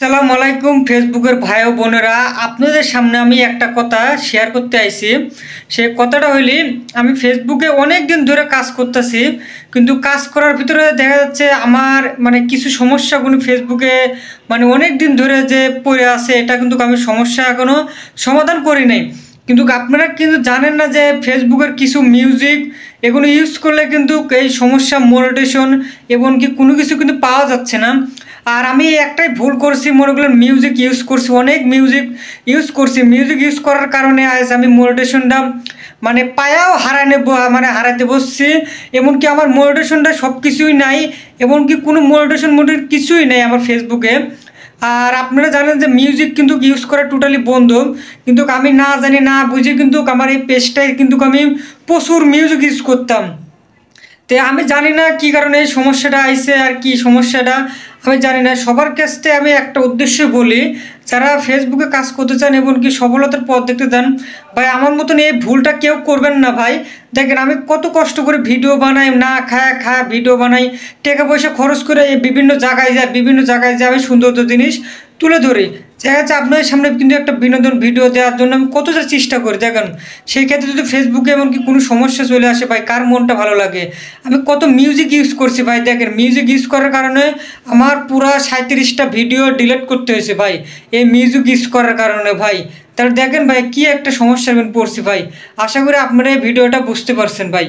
আসসালামু আলাইকুম ফেসবুকের ভাই ও বোনেরা, আপনাদের সামনে আমি একটা কথা শেয়ার করতে আইছি। সেই কথাটা হইলি, আমি ফেসবুকে অনেক দিন ধরে কাজ করতেছি, কিন্তু কাজ করার ভিতরে দেখা যাচ্ছে আমার কিছু সমস্যাগুলো ফেসবুকে অনেক দিন ধরে যে পড়ে আছে, এটা কিন্তু আমি সমস্যা এখনো সমাধান করি নাই। কিন্তু আপনারা কিন্তু জানেন না যে ফেসবুকের কিছু মিউজিক এগুলো ইউজ করলে কিন্তু এই সমস্যা মোটিভেশন এবং কি কোনো কিছু কিন্তু পাওয়া যাচ্ছে না। আর আমি একটাই ভুল করছি, মনে করলাম মিউজিক ইউজ করছি, অনেক মিউজিক ইউজ করছি। মিউজিক ইউজ করার কারণে আজ আমি মোটিভেশনটা পায়াও হারাতে বসছি। এমনকি আমার মোটিভেশনটা সব কিছুই নাই, এমনকি কোনো মোটিভেশন কিছুই নেই আমার ফেসবুকে। আর আপনারা জানেন যে মিউজিক কিন্তু ইউজ করা টোটালি বন্ধ, কিন্তু আমি না জানি না বুঝে কিন্তু আমার এই পেজটায় কিন্তু আমি প্রচুর মিউজিক ইউজ করতাম। তো আমি জানি না কী কারণে এই সমস্যাটা আইছে, আর কি সমস্যাটা আমি জানি না। সবার কাছে আমি একটা উদ্দেশ্য বলি, যারা ফেসবুকে কাজ করতে চান এবং কি সফলতার পথ দেখতে চান, ভাই আমার মতন এই ভুলটা কেউ করবেন না ভাই। দেখেন আমি কত কষ্ট করে ভিডিও বানাই, না খায়া ভিডিও বানাই, টাকা পয়সা খরচ করে বিভিন্ন জায়গায় যায় আমি সুন্দর জিনিস তুলে ধরি। দেখা যাচ্ছে আপনাদের সামনে কিন্তু একটা বিনোদন ভিডিও দেওয়ার জন্য আমি কতটা চেষ্টা করি। দেখেন সেই ক্ষেত্রে যদি ফেসবুকে এমনকি কোনো সমস্যা চলে আসে, ভাই কার মনটা ভালো লাগে। আমি কত মিউজিক ইউজ করছি ভাই, দেখেন মিউজিক ইউজ করার কারণে আমার পুরা 37টা ভিডিও ডিলিট করতে হয়েছে ভাই, এই মিউজিক ইউজ করার কারণে ভাই। তাহলে দেখেন ভাই কি একটা সমস্যার মধ্যে পড়ছি ভাই। আশা করি আপনারা এই ভিডিওটা বুঝতে পারছেন ভাই।